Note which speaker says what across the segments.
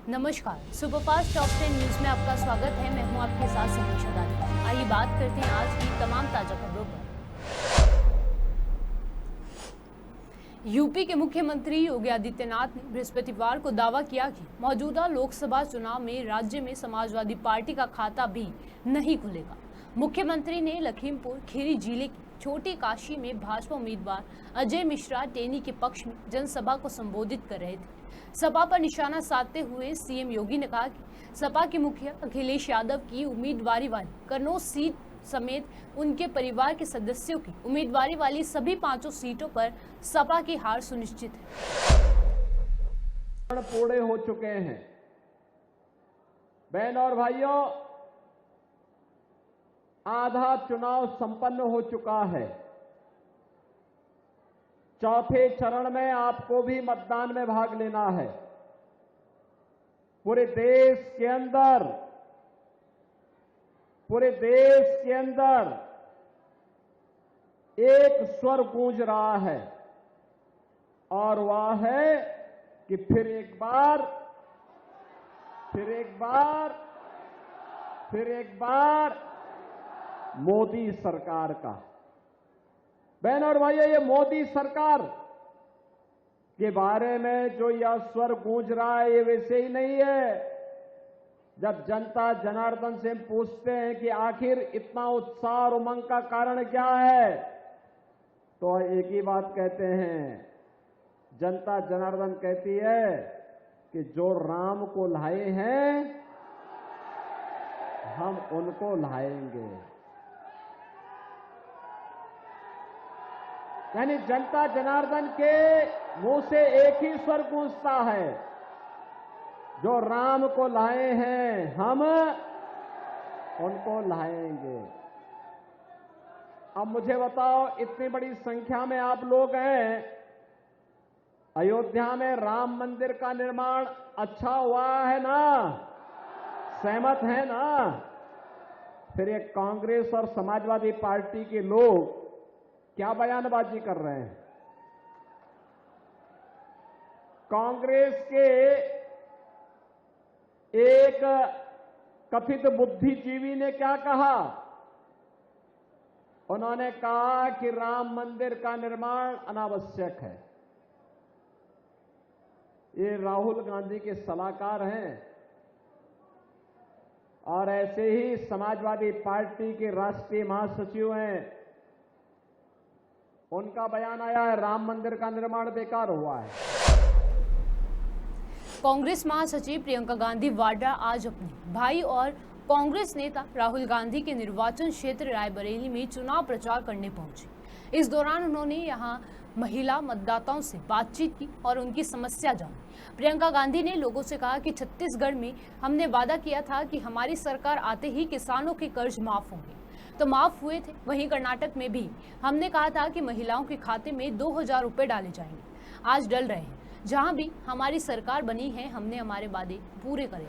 Speaker 1: नमस्कार, superfast top 10 news में आपका स्वागत है। मैं हूं आपके साथ समीक्षा दानी। आइए बात करते हैं आज की तमाम ताजा खबरों पर। यूपी के मुख्यमंत्री योगी आदित्यनाथ ने बृहस्पतिवार को दावा किया कि मौजूदा लोकसभा चुनाव में राज्य में समाजवादी पार्टी का खाता भी नहीं खुलेगा। मुख्यमंत्री ने लखीमपुर खीरी जिले की छोटी काशी में भाजपा उम्मीदवार अजय मिश्रा टेनी के पक्ष में जनसभा को संबोधित कर रहे थे। सभा पर निशाना साधते हुए सीएम योगी ने कहा कि सपा के मुखिया अखिलेश यादव की उम्मीदवारी वाली कन्नौज सीट समेत उनके परिवार के सदस्यों की उम्मीदवारी वाली सभी 5 सीटों पर सपा की हार सुनिश्चित है।
Speaker 2: पूरे हो चुके हैं। बहन और भाइयों, आधा चुनाव संपन्न हो चुका है। चौथे चरण में आपको भी मतदान में भाग लेना है। पूरे देश के अंदर एक स्वर गूंज रहा है और वह है कि फिर एक बार मोदी सरकार का। बहन और भाइयों, ये मोदी सरकार के बारे में जो यह स्वर गूंज रहा है, ये वैसे ही नहीं है। जब जनता जनार्दन से हम पूछते हैं कि आखिर इतना उत्साह और उमंग का कारण क्या है, तो एक ही बात कहते हैं। जनता जनार्दन कहती है कि जो राम को लाए हैं हम उनको लाएंगे। यानी जनता जनार्दन के मुंह से एक ही स्वर गूंजता है, जो राम को लाए हैं हम उनको लाएंगे। अब मुझे बताओ, इतनी बड़ी संख्या में आप लोग हैं, अयोध्या में राम मंदिर का निर्माण अच्छा हुआ है ना? सहमत है ना? फिर ये कांग्रेस और समाजवादी पार्टी के लोग क्या बयानबाजी कर रहे हैं? कांग्रेस के एक कथित बुद्धिजीवी ने क्या कहा? उन्होंने कहा कि राम मंदिर का निर्माण अनावश्यक है। ये राहुल गांधी के सलाहकार हैं और ऐसे ही समाजवादी पार्टी के राष्ट्रीय महासचिव हैं। उनका बयान आया है, राम मंदिर का निर्माण बेकार हुआ है।
Speaker 1: कांग्रेस महासचिव प्रियंका गांधी वाड्रा आज अपने भाई और कांग्रेस नेता राहुल गांधी के निर्वाचन क्षेत्र रायबरेली में चुनाव प्रचार करने पहुंचे। इस दौरान उन्होंने यहां महिला मतदाताओं से बातचीत की और उनकी समस्या जानी। प्रियंका गांधी ने लोगों से कहा कि छत्तीसगढ़ में हमने वादा किया था कि हमारी सरकार आते ही किसानों के कर्ज माफ होंगे, तो माफ हुए थे। वहीं कर्नाटक में भी हमने कहा था कि महिलाओं के खाते में 2000 रुपए डाले जाएंगे, आज डल रहे हैं। जहां भी हमारी सरकार बनी है, हमने हमारे वादे पूरे करे।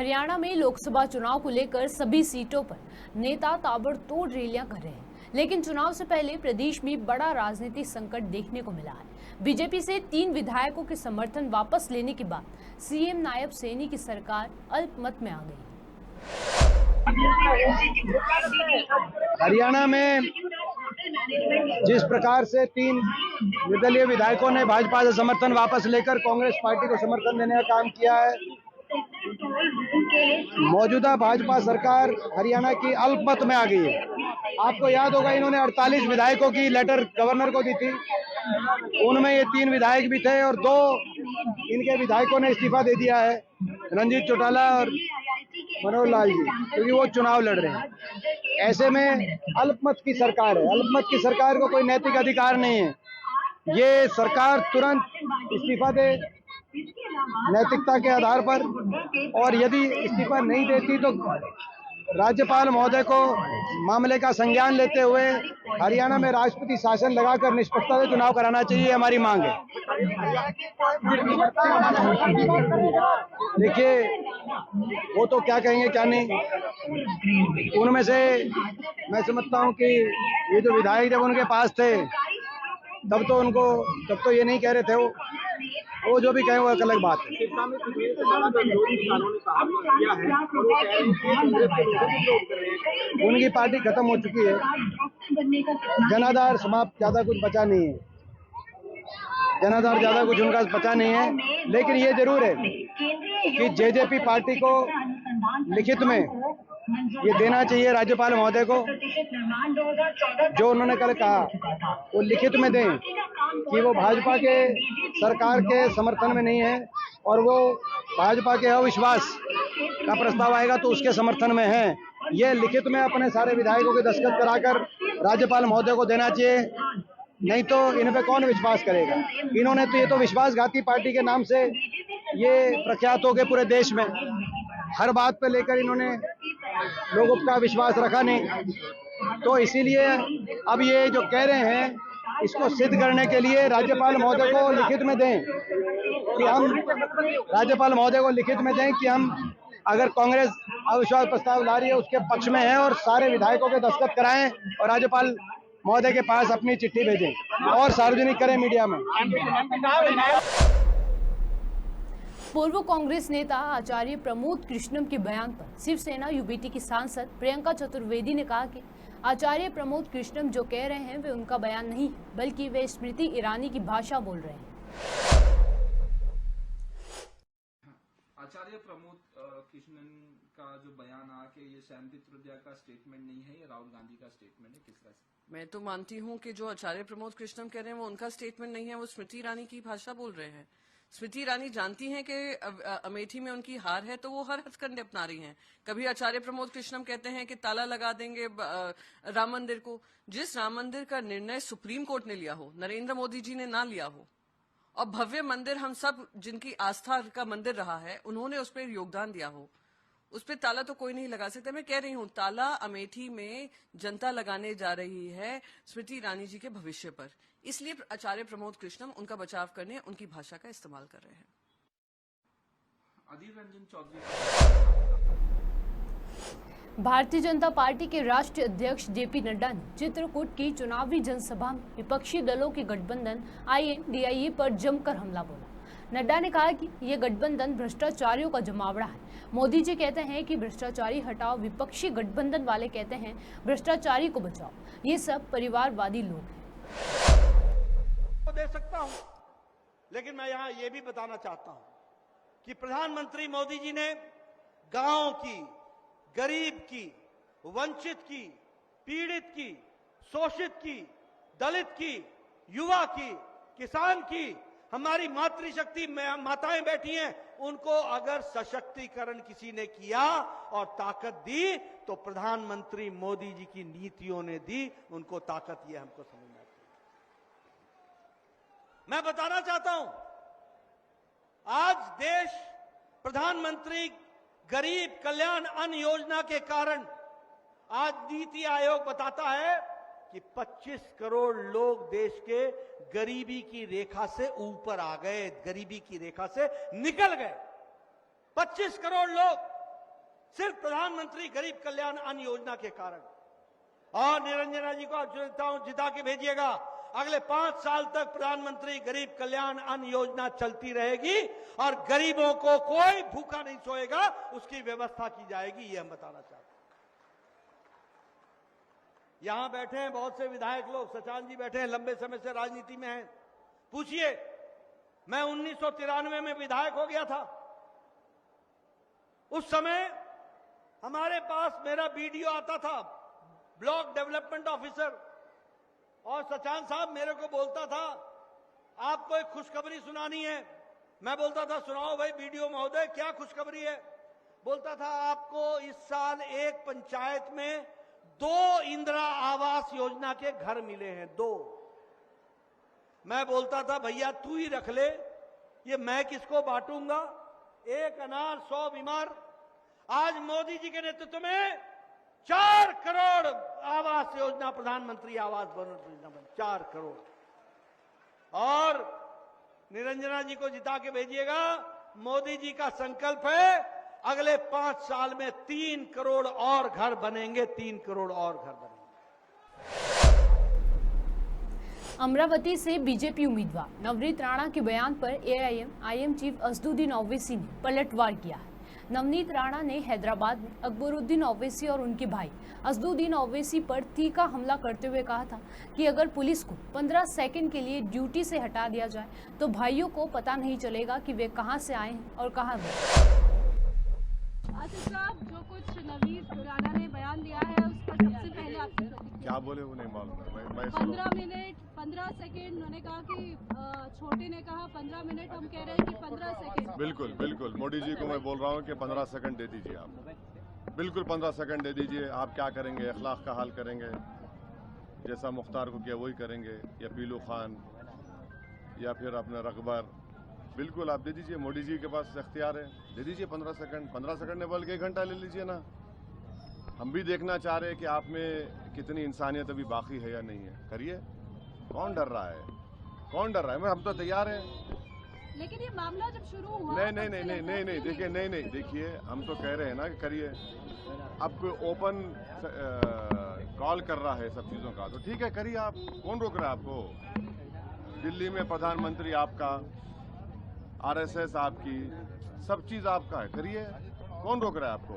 Speaker 1: हरियाणा में लोकसभा चुनाव को लेकर सभी सीटों पर नेता ताबड़तोड़ रैलियां कर रहे हैं, लेकिन चुनाव से पहले प्रदेश में बड़ा राजनीतिक संकट देखने को मिला है। बीजेपी से 3 विधायकों के समर्थन वापस लेने के बाद सीएम नायब सैनी की सरकार अल्पमत में आ गई।
Speaker 3: हरियाणा में जिस प्रकार से 3 निर्दलीय विधायकों ने भाजपा से समर्थन वापस लेकर कांग्रेस पार्टी को समर्थन देने का काम किया है, मौजूदा भाजपा सरकार हरियाणा की अल्पमत में आ गई है। आपको याद होगा, इन्होंने 48 विधायकों की लेटर गवर्नर को दी थी। उनमें ये 3 विधायक भी थे और 2 इनके विधायकों ने इस्तीफा दे दिया है, रणजीत चौटाला और मनोहर लाल जी, क्योंकि वो चुनाव लड़ रहे हैं। ऐसे में अल्पमत की सरकार है। अल्पमत की सरकार को कोई नैतिक अधिकार नहीं है। ये सरकार तुरंत इस्तीफा दे नैतिकता के आधार पर, और यदि इस्तीफा नहीं देती तो राज्यपाल महोदय को मामले का संज्ञान लेते हुए हरियाणा में राष्ट्रपति शासन लगाकर निष्पक्षता से चुनाव कराना चाहिए, हमारी मांग है। देखिए, वो तो क्या कहेंगे क्या नहीं। उनमें से मैं समझता हूं कि ये जो विधायक जब उनके पास थे तब तो ये नहीं कह रहे थे। वो जो भी कहे वो एक अलग बात है। उनकी पार्टी खत्म हो चुकी है, जनाधार समाप्त, ज्यादा कुछ बचा नहीं है। जनाधार ज्यादा कुछ उनका बचा नहीं है। लेकिन ये जरूर है कि जेजेपी पार्टी को लिखित में ये देना चाहिए राज्यपाल महोदय को, जो उन्होंने कल कहा वो लिखित में दें कि वो भाजपा के सरकार के समर्थन में नहीं है और वो भाजपा के अविश्वास का प्रस्ताव आएगा तो उसके समर्थन में है। ये लिखित में अपने सारे विधायकों के दस्तखत कराकर राज्यपाल महोदय को देना चाहिए, नहीं तो इन पे कौन विश्वास करेगा। इन्होंने तो ये तो विश्वासघाती पार्टी के नाम से ये प्रख्यात हो गए पूरे देश में। हर बात पे लेकर इन्होंने लोगों का विश्वास रखा नहीं, तो इसीलिए अब ये जो कह रहे हैं इसको सिद्ध करने के लिए राज्यपाल महोदय को लिखित में दें कि हम अगर कांग्रेस अविश्वास प्रस्ताव ला रही है उसके पक्ष में है, और सारे विधायकों के दस्तखत कराएं और राज्यपाल महोदय के पास अपनी चिट्ठी भेजें और सार्वजनिक करें मीडिया में।
Speaker 1: पूर्व कांग्रेस नेता आचार्य प्रमोद कृष्णम के बयान पर शिवसेना यूबीटी की सांसद प्रियंका चतुर्वेदी ने कहा कि आचार्य प्रमोद कृष्णम जो कह रहे हैं वे उनका बयान नहीं, बल्कि वे स्मृति ईरानी की भाषा बोल रहे हैं।
Speaker 4: आचार्य प्रमोद कृष्णन का जो बयान आ कि ये सैनदित विद्या का स्टेटमेंट नहीं है, ये राहुल गांधी का स्टेटमेंट है, किस तरह से?
Speaker 5: मैं तो मानती हूं कि जो आचार्य प्रमोद कृष्णम कह रहे हैं वो उनका स्टेटमेंट नहीं है, वो स्मृति ईरानी की भाषा बोल रहे हैं। स्मृति ईरानी जानती हैं कि अमेठी में उनकी हार है तो वो हर हथकंडे अपना रही हैं। कभी आचार्य प्रमोद कृष्णम कहते हैं कि ताला लगा देंगे राम मंदिर को। जिस राम मंदिर का निर्णय सुप्रीम कोर्ट ने लिया हो, नरेंद्र मोदी जी ने ना लिया हो, और भव्य मंदिर हम सब जिनकी आस्था का मंदिर रहा है उन्होंने उस पर योगदान दिया हो, उस पर ताला तो कोई नहीं लगा सकता। मैं कह रही हूं ताला अमेठी में जनता लगाने जा रही है स्मृति ईरानी जी के भविष्य पर, इसलिए आचार्य प्रमोद कृष्णम उनका बचाव करने उनकी भाषा का इस्तेमाल कर रहे हैं।
Speaker 4: अधीर रंजन चौधरी।
Speaker 1: भारतीय जनता पार्टी के राष्ट्रीय अध्यक्ष जेपी नड्डा ने चित्रकूट की चुनावी जनसभा में विपक्षी दलों के गठबंधन INDIA पर जमकर हमला बोला। नड्डा ने कहा कि ये गठबंधन भ्रष्टाचारियों का जमावड़ा है। मोदी जी कहते हैं कि भ्रष्टाचारी हटाओ, विपक्षी गठबंधन वाले कहते हैं भ्रष्टाचारी को बचाओ। ये सब परिवारवादी लोग हैं।
Speaker 6: दे सकता हूं, लेकिन मैं यहां यह भी बताना चाहता हूं कि प्रधानमंत्री मोदी जी ने गांव की, गरीब की, वंचित की, पीड़ित की, शोषित की, दलित की, युवा की, किसान की, हमारी मातृशक्ति माताएं बैठी हैं, उनको अगर सशक्तिकरण किसी ने किया और ताकत दी तो प्रधानमंत्री मोदी जी की नीतियों ने दी उनको ताकत। ये हमको समझना चाहिए। मैं बताना चाहता हूं, आज देश प्रधानमंत्री गरीब कल्याण अन्न योजना के कारण आज नीति आयोग बताता है कि 25 करोड़ लोग देश के गरीबी की रेखा से ऊपर आ गए, गरीबी की रेखा से निकल गए। 25 करोड़ लोग सिर्फ प्रधानमंत्री गरीब कल्याण अन्न योजना के कारण। और निरंजना जी को आप जिता के भेजिएगा, अगले 5 साल तक प्रधानमंत्री गरीब कल्याण अन्न योजना चलती रहेगी और गरीबों को कोई भूखा नहीं सोएगा, उसकी व्यवस्था की जाएगी, ये हम बताना चाहते हैं। यहां बैठे हैं बहुत से विधायक लोग, सचान जी बैठे हैं, लंबे समय से राजनीति में हैं। पूछिए, मैं 1993 में विधायक हो गया था। उस समय हमारे पास मेरा बीडीओ आता था, ब्लॉक डेवलपमेंट ऑफिसर, और सचान साहब मेरे को बोलता था आपको एक खुशखबरी सुनानी है। मैं बोलता था सुनाओ भाई बीडीओ महोदय, क्या खुशखबरी है? बोलता था आपको इस साल एक पंचायत में 2 इंदिरा आवास योजना के घर मिले हैं, 2। मैं बोलता था भैया तू ही रख ले, ये मैं किसको बांटूंगा, 1 अनार 100 बीमार। आज मोदी जी के नेतृत्व में 4 करोड़ आवास योजना, प्रधानमंत्री आवास योजना बन 4 करोड़। और निरंजना जी को जिता के भेजिएगा, मोदी जी का संकल्प है अगले 5 साल में 3 करोड़ और घर बनेंगे, 3 करोड़ और घर बनेंगे।
Speaker 1: अमरावती से बीजेपी उम्मीदवार नवनीत राणा के बयान पर एआईएम चीफ असदुद्दीन ओवैसी ने पलटवार किया है। नवनीत राणा ने हैदराबाद में अकबरुद्दीन ओवैसी और उनके भाई असदुद्दीन ओवैसी पर तीखा हमला करते हुए कहा था कि अगर पुलिस को 15 सेकंड के लिए ड्यूटी से हटा दिया जाए तो भाइयों को पता नहीं चलेगा कि वे कहां से आए हैं और कहां गए।
Speaker 7: आसिफ साहब, जो कुछ नवनीत राणा ने बयान दिया है उस पर सबसे पहले आपकी प्रतिक्रिया।
Speaker 8: क्या बोले वो नहीं मालूम है। मैं
Speaker 7: 15 मिनट 15 सेकंड उन्होंने कहा कि छोटे ने कहा 15 मिनट, हम कह रहे हैं कि 15 सेकंड।
Speaker 8: बिल्कुल बिल्कुल मोदी जी को मैं बोल रहा हूँ कि 15 सेकंड दे दीजिए आप, बिल्कुल 15 सेकंड दे दीजिए। आप क्या करेंगे, अखलाक का हाल करेंगे, जैसा मुख्तार को किया वही करेंगे, या पीलू खान या फिर अपने रकबर, बिल्कुल आप दे दीजिए। मोदी जी के पास इख्तियार है, दे दीजिए 15 सेकंड। 15 सेकंड ने बल्कि 1 घंटा ले लीजिए ना। हम भी देखना चाह रहे हैं कि आप में कितनी इंसानियत अभी बाकी है या नहीं है। करिए, कौन डर रहा है, कौन डर रहा है? हम तो तैयार हैं।
Speaker 7: लेकिन ये मामला जब शुरू हुआ
Speaker 8: नहीं देखिए, नहीं देखिए, हम तो कह रहे हैं ना कि करिए। अब कोई ओपन कॉल कर रहा है सब चीज़ों का, तो ठीक है करिए आप, कौन रोक रहा है आपको? दिल्ली में प्रधानमंत्री आपका, आरएसएस आपकी, सब चीज़ आपका है, करिए, कौन रोक रहा है आपको?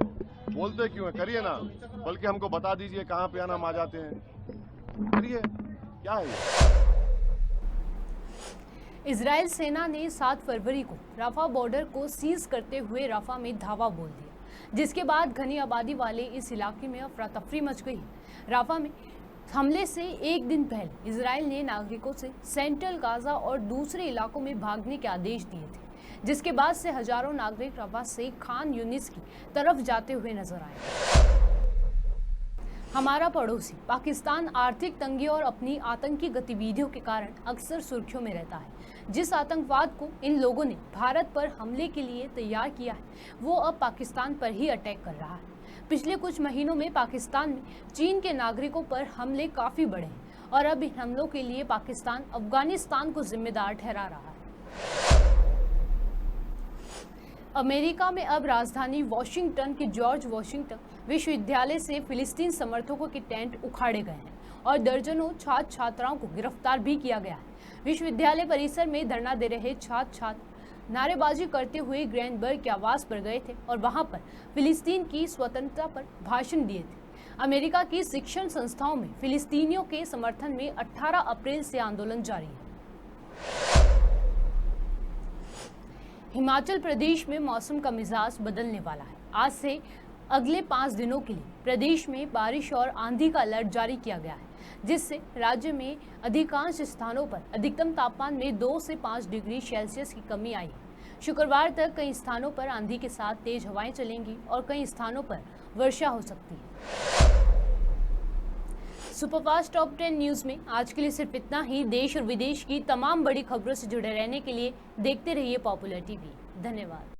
Speaker 8: बोलते क्यों है? करिए ना, बल्कि हमको बता दीजिए कहाँ पे आना हम आ जाते हैं, करिए। क्या है ये?
Speaker 1: इजराइल सेना ने 7 फरवरी को राफा बॉर्डर को सीज करते हुए राफा में धावा बोल दिया, जिसके बाद घनी आबादी वाले इस इलाके में अफरा तफरी मच गई। राफा में हमले से एक दिन पहले इजराइल ने नागरिकों से सेंट्रल गाजा और दूसरे इलाकों में भागने के आदेश दिए थे, जिसके बाद से हजारों नागरिक राफा से खान यूनिस की तरफ जाते हुए नजर आए। हमारा पड़ोसी पाकिस्तान आर्थिक तंगी और अपनी आतंकी गतिविधियों के कारण अक्सर सुर्खियों में रहता है। जिस आतंकवाद को इन लोगों ने भारत पर हमले के लिए तैयार किया है, वो अब पाकिस्तान पर ही अटैक कर रहा है। पिछले कुछ महीनों में पाकिस्तान में चीन के नागरिकों पर हमले काफी बढ़े हैं और अब इन हमलों के लिए पाकिस्तान अफगानिस्तान को जिम्मेदार ठहरा रहा है। अमेरिका में अब राजधानी वॉशिंगटन के जॉर्ज वॉशिंगटन विश्वविद्यालय से फिलिस्तीन समर्थकों के टेंट उखाड़े गए हैं और दर्जनों छात्र छात्राओं को गिरफ्तार भी किया गया है। विश्वविद्यालय परिसर में धरना दे रहे छात्र छात्र नारेबाजी करते हुए ग्रैंडबर्ग के आवास पर गए थे और वहां पर फिलिस्तीन की स्वतंत्रता पर भाषण दिए थे। अमेरिका की शिक्षण संस्थाओं में फिलिस्तीनियों के समर्थन में 18 अप्रैल से आंदोलन जारी है। हिमाचल प्रदेश में मौसम का मिजाज बदलने वाला है। आज से अगले 5 दिनों के लिए प्रदेश में बारिश और आंधी का अलर्ट जारी किया गया है, जिससे राज्य में अधिकांश स्थानों पर अधिकतम तापमान में 2 से 5 डिग्री सेल्सियस की कमी आई है। शुक्रवार तक कई स्थानों पर आंधी के साथ तेज हवाएं चलेंगी और कई स्थानों पर वर्षा हो सकती है। सुपरफास्ट टॉप 10 न्यूज में आज के लिए सिर्फ इतना ही। देश और विदेश की तमाम बड़ी खबरों से जुड़े रहने के लिए देखते रहिए पॉपुलर टीवी। धन्यवाद।